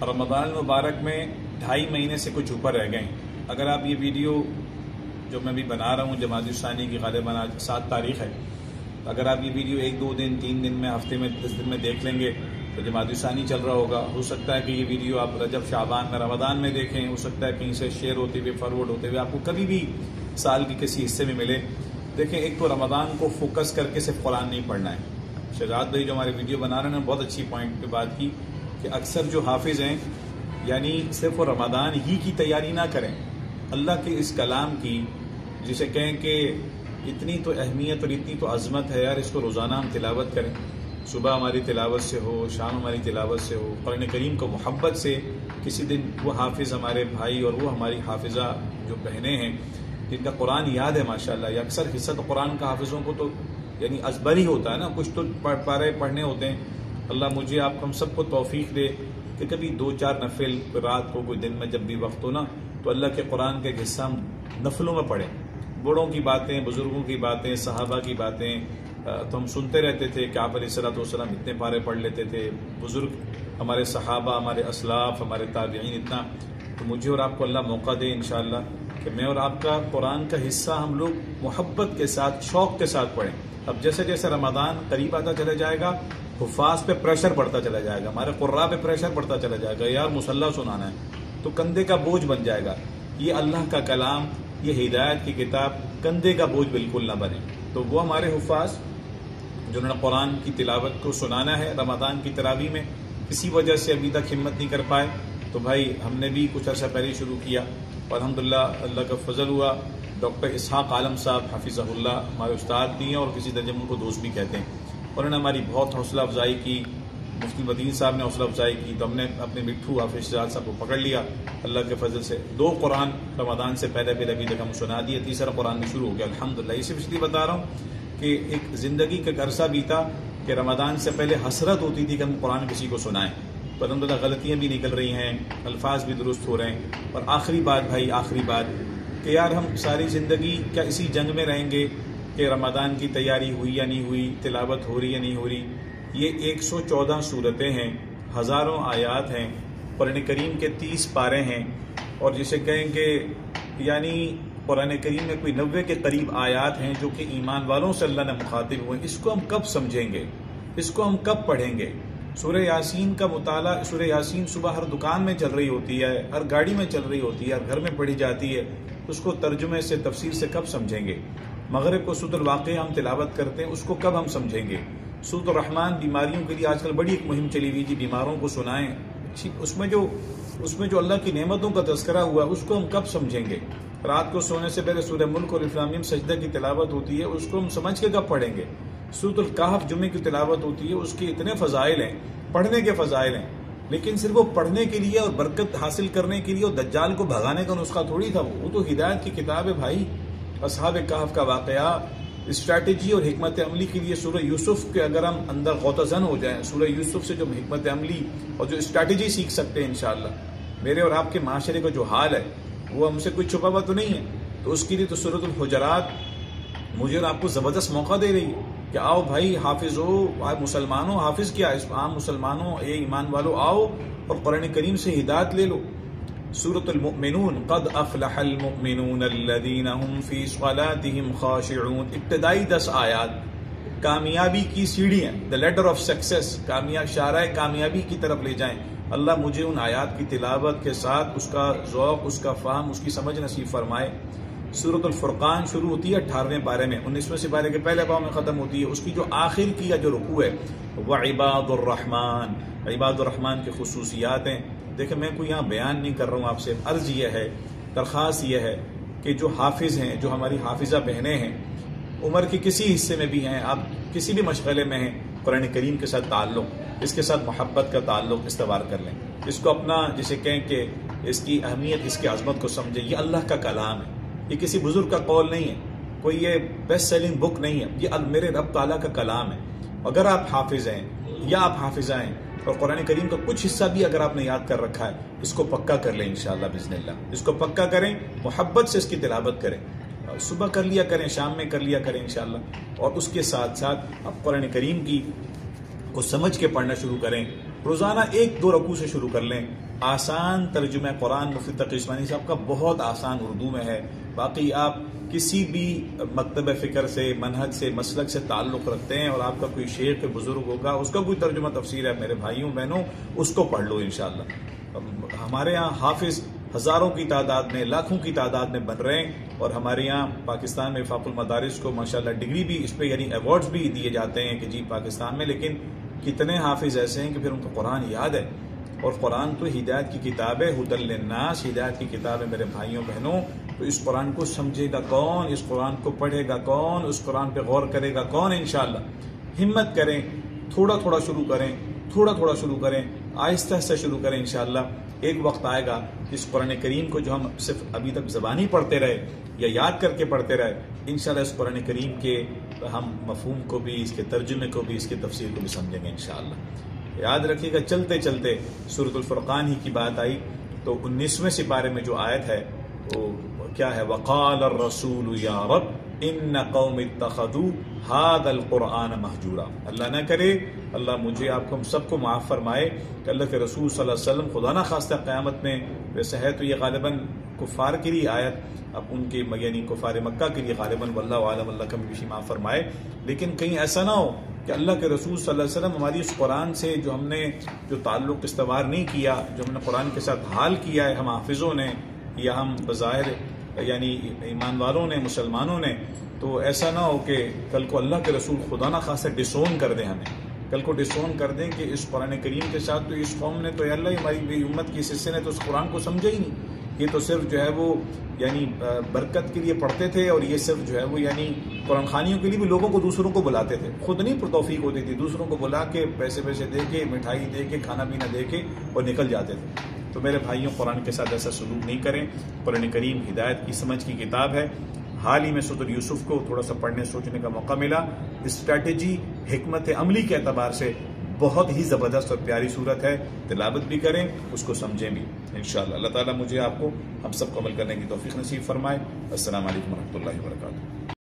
رمضان المبارک میں 2.5 مہینے سے کچھ اوپر رہ گئے. اگر آپ یہ ویڈیو جو میں بھی بنا رہا ہوں جمادی الثانی کی غالباً آج 7 تاریخ ہے، اگر آپ یہ ویڈیو 1-2 دن 3 دن میں ہفتے میں 10 دن میں دیکھ لیں گے تو جمادی الثانی چل رہا ہوگا. ہو سکتا ہے کہ یہ ویڈیو آپ رجب شعبان میں رمضان میں دیکھیں، ہو سکتا ہے کہیں سے شیئر ہوتے ہوئے فارورڈ ہوتے ہوئے آپ کو کبھی بھی سال کے کسی حصے میں ملے. دیکھیں، ایک تو رمضان کو فوکس کر کے صرف قرآن نہیں پڑھنا ہے. شہزاد بھائی جو ہمارے ویڈیو بنا رہے ہیں بہت اچھی پوائنٹ پہ بات کی کہ اکثر جو حافظ ہیں یعنی صرف وہ رمضان ہی کی تیاری نہ کریں، اللہ کے اس کلام کی جسے کہیں کہ اتنی تو اہمیت اور اتنی تو عظمت ہے یار، اس کو روزانہ ہم تلاوت کریں. صبح ہماری تلاوت سے ہو، شام ہماری تلاوت سے ہو، قرآن کریم کو محبت سے. کسی دن وہ حافظ ہمارے بھائی اور وہ ہماری حافظہ جو بہنیں ہیں جن کا قرآن یاد ہے ماشاءاللہ، یا اکثر حصہ تو قرآن کا حافظوں کو تو یعنی ازبر ہی ہوتا ہے نا، کچھ تو پارے پڑھنے ہوتے ہیں. اللہ مجھے آپ ہم سب کو توفیق دے کہ کبھی 2-4 نفل رات کو کوئی دن میں جب بھی وقت ہو نا تو اللہ کے قرآن کا ایک حصہ ہم نفلوں میں پڑھیں. بڑوں کی باتیں، بزرگوں کی باتیں، صحابہ کی باتیں تو ہم سنتے رہتے تھے کہ آپ علیہ الصلوۃ والسلام اتنے پارے پڑھ لیتے تھے، بزرگ ہمارے صحابہ، ہمارے اسلاف، ہمارے تابعین اتنا. تو مجھے اور آپ کو اللہ موقع دے انشاءاللہ کہ میں اور آپ کا قرآن کا حصہ ہم لوگ محبت کے ساتھ، شوق کے ساتھ پڑھیں. اب جیسے جیسے رمضان قریب آتا چلا جائے گا، حفاظ پہ پریشر بڑھتا چلا جائے گا، ہمارے قراء پہ پریشر بڑھتا چلا جائے گا، یار مصلی سنانا ہے تو کندھے کا بوجھ بن جائے گا. یہ اللہ کا کلام، یہ ہدایت کی کتاب کندھے کا بوجھ بالکل نہ بنے. تو وہ ہمارے حفاظ جنہوں نے قرآن کی تلاوت کو سنانا ہے رمضان کی تراویح میں، کسی وجہ سے ابھی تک ہمت نہیں کر پائے تو بھائی ہم نے بھی کچھ عرصہ پہلے شروع کیا اور الحمدللہ اللہ کا فضل ہوا. ڈاکٹر اسحاق عالم صاحب حفظہ اللہ ہمارے استاد بھی ہیں اور کسی درجے میں ان کو دوست بھی کہتے ہیں. انہوں نے ہماری بہت حوصلہ افزائی کی، مفتی مدین صاحب نے حوصلہ افزائی کی تو ہم نے اپنے مٹھو حافظ شہزاد صاحب کو پکڑ لیا. اللہ کے فضل سے 2 قرآن رمضان سے پہلے ابھی تک ہم سنا دیے، تیسرا قرآن بھی شروع ہو گیا الحمدللہ. یہ صرف اس لیے بتا رہا ہوں کہ ایک زندگی کا عرصہ بیتا کہ رمضان سے پہلے حسرت ہوتی تھی کہ ہم قرآن کسی کو سنائیں. تو الحمدللہ غلطیاں بھی نکل رہی ہیں، الفاظ بھی درست ہو رہے ہیں. اور آخری بات بھائی، آخری بات کہ یار ہم ساری زندگی کیا اسی جنگ میں رہیں گے کہ رمضان کی تیاری ہوئی یا نہیں ہوئی، تلاوت ہو رہی یا نہیں ہو رہی. یہ 114 صورتیں ہیں، ہزاروں آیات ہیں، قرآن کریم کے 30 پارے ہیں اور جسے کہیں کہ یعنی قرآن کریم میں کوئی 90 کے قریب آیات ہیں جو کہ ایمان والوں سے اللہ نے مخاطب ہوئے. اس کو ہم کب سمجھیں گے؟ اس کو ہم کب پڑھیں گے؟ سورہ یاسین کا مطالعہ، سورہ یاسین صبح ہر دکان میں چل رہی ہوتی ہے، ہر گاڑی میں چل رہی ہوتی ہے، ہر گھر میں پڑھی جاتی ہے. اس کو ترجمے سے، تفسیر سے کب سمجھیں گے؟ مغرب کو سورۃ الواقعہ ہم تلاوت کرتے ہیں، اس کو کب ہم سمجھیں گے؟ سورۃ الرحمن بیماریوں کے لیے آج کل بڑی ایک مہم چلی ہوئی تھی، بیماروں کو سنائیں. اس میں جو اللہ کی نعمتوں کا تذکرہ ہوا اس کو ہم کب سمجھیں گے؟ رات کو سونے سے پہلے سورہ ملک اور الف لام میم سجدہ کی تلاوت ہوتی ہے، اس کو ہم سمجھ کے کب پڑھیں گے؟ سورۃ الکہف جمعے کی تلاوت ہوتی ہے، اس کے اتنے فضائل ہیں، پڑھنے کے فضائل ہیں، لیکن صرف وہ پڑھنے کے لیے اور برکت حاصل کرنے کے لیے اور دجال کو بھگانے کا نسخہ تھوڑی تھا. وہ تو ہدایت کی کتاب ہے بھائی. اصحاب کہف کا واقعہ، اسٹریٹجی اور حکمت عملی کے لیے سورہ یوسف کے اگر ہم اندر غوطہ ہو جائیں، سورہ یوسف سے جو حکمت عملی اور جو اسٹریٹجی سیکھ سکتے ہیں انشاءاللہ. میرے اور آپ کے معاشرے کا جو حال ہے وہ ہم سے کوئی چھپا ہوا تو نہیں ہے، تو اس کے لیے تو سورۃ الحجرات مجھے اور آپ کو زبردست موقع دے رہی ہے کہ آؤ بھائی حافظ ہو، مسلمانوں، حافظ کیا عام مسلمانوں، اے ایمان والو آؤ اور قرآن کریم سے ہدایت لے لو. سورۃ المؤمنون، قد افلح المؤمنون الذین هم فی صلاتهم خاشعون. ابتدائی 10 آیات کامیابی کی سیڑھی ہیں، the ladder of success، شارع کامیابی کی طرف لے جائیں. اللہ مجھے ان آیات کی تلاوت کے ساتھ اس کا ذوق، اس کا فہم، اس کی سمجھ نصیب فرمائے. سورۃ الفرقان شروع ہوتی ہے 18ویں پارے میں، 19ویں سپارے کے پہلے باب میں ختم ہوتی ہے. اس کی جو آخر کی جو رکوع ہے وعباد الرحمن، عباد الرحمن کی خصوصیات ہیں. دیکھیں میں کوئی یہاں بیان نہیں کر رہا ہوں، آپ سے عرض یہ ہے، درخواست یہ ہے کہ جو حافظ ہیں، جو ہماری حافظہ بہنیں ہیں، عمر کے کسی حصے میں بھی ہیں، آپ کسی بھی مشغلے میں ہیں، قرآن کریم کے ساتھ تعلق، اس کے ساتھ محبت کا تعلق استوار کر لیں. اس کو اپنا جسے کہیں کہ اس کی اہمیت، اس کی عظمت کو سمجھیں. یہ اللہ کا کلام ہے، یہ کسی بزرگ کا قول نہیں ہے، کوئی یہ بیسٹ سیلنگ بک نہیں ہے، یہ میرے رب تعالیٰ کا کلام ہے. اگر آپ حافظ ہیں یا آپ حافظہ ہیں اور قرآن کریم کا کچھ حصہ بھی اگر آپ نے یاد کر رکھا ہے، اس کو پکا کر لیں انشاءاللہ بإذن اللہ. اس کو پکا کریں، محبت سے اس کی تلاوت کریں، صبح کر لیا کریں، شام میں کر لیا کریں انشاءاللہ. اور اس کے ساتھ ساتھ آپ قرآن کریم کی کو سمجھ کے پڑھنا شروع کریں. روزانہ 1-2 رکوع سے شروع کر لیں. آسان ترجمہ قرآن مفتی تقی عثمانی صاحب کا بہت آسان اردو میں ہے. باقی آپ کسی بھی مکتب فکر سے، منہج سے، مسلک سے تعلق رکھتے ہیں اور آپ کا کوئی شیخ بزرگ ہوگا، اس کا کوئی ترجمہ تفسیر ہے میرے بھائیوں بہنوں، اس کو پڑھ لو انشاءاللہ. ہمارے ہاں حافظ ہزاروں کی تعداد میں، لاکھوں کی تعداد میں بن رہے ہیں، اور ہمارے یہاں پاکستان میں وفاق المدارس کو ماشاءاللہ ڈگری بھی اس پہ یعنی ایوارڈز بھی دیے جاتے ہیں کہ جی پاکستان میں. لیکن کتنے حافظ ایسے ہیں کہ پھر ان کو قرآن یاد ہے؟ اور قرآن تو ہدایت کی کتاب ہے، ہدی للناس، ہدایت کی کتاب ہے میرے بھائیوں بہنوں. تو اس قرآن کو سمجھے گا کون؟ اس قرآن کو پڑھے گا کون؟ اس قرآن پہ غور کرے گا کون؟ انشاءاللہ ہمت کریں، تھوڑا تھوڑا شروع کریں، تھوڑا تھوڑا شروع کریں، آہستہ آہستہ شروع کریں. انشاءاللہ ایک وقت آئے گا اس قرآن کریم کو جو ہم صرف ابھی تک زبانی پڑھتے رہے یا یاد کر کے پڑھتے رہے، انشاءاللہ اس قرآن کریم کے ہم مفہوم کو بھی، اس کے ترجمے کو بھی، اس کے تفسیر کو بھی سمجھیں گے انشاءاللہ. یاد رکھیے گا چلتے چلتے سورۃ الفرقان ہی کی بات آئی تو 19ویں سپارے میں جو آیت ہے وہ کیا ہے؟ وقال الرسول یا رب ان قوم اتخذوا هذا القرآن مہجورا. اللہ نہ کرے، اللہ مجھے آپ کو ہم سب کو معاف فرمائے کہ اللہ کے رسول صلی اللہ علیہ وسلم خدا نہ خواستہ قیامت میں، ویسے ہے تو یہ غالباً کفار کے لیے آیت، اب ان کے یعنی کفار مکہ کے لیے غالباً، واللہ عالم، اللہ کا بھی معاف فرمائے، لیکن کہیں ایسا نہ ہو کہ اللہ کے رسول صلی اللہ علیہ وسلم ہماری اس قرآن سے جو ہم نے جو تعلق استوار نہیں کیا، جو ہم نے قرآن کے ساتھ حال کیا ہے ہم حافظوں نے یا ہم بظاہر یعنی ایمان والوں نے، مسلمانوں نے، تو ایسا نہ ہو کہ کل کو اللہ کے رسول خدا نہ خاصا ڈسون کر دیں، ہمیں کل کو ڈسون کر دیں کہ اس قرآن کریم کے ساتھ تو اس قوم نے تو اللہ ہماری امت کی اس حصے نے تو اس قرآن کو سمجھا ہی نہیں، یہ تو صرف جو ہے وہ یعنی برکت کے لیے پڑھتے تھے، اور یہ صرف جو ہے وہ یعنی قرآن خوانیوں کے لیے بھی لوگوں کو دوسروں کو بلاتے تھے، خود نہیں توفیق ہوتی تھی، دوسروں کو بلا کے پیسے دے کے، مٹھائی دے کے، کھانا پینا دے کے اور نکل جاتے تھے. تو میرے بھائیوں قرآن کے ساتھ ایسا سلوک نہیں کریں. قرآن کریم ہدایت کی سمجھ کی کتاب ہے. حال ہی میں سورۃ یوسف کو تھوڑا سا پڑھنے سوچنے کا موقع ملا. اسٹریٹجی، حکمت عملی کے اعتبار سے بہت ہی زبردست اور پیاری صورت ہے. تلاوت بھی کریں، اس کو سمجھیں بھی انشاءاللہ. اللہ تعالیٰ مجھے آپ کو ہم سب کو عمل کرنے کی توفیق نصیب فرمائے. السلام علیکم ورحمۃ اللہ وبرکاتہ.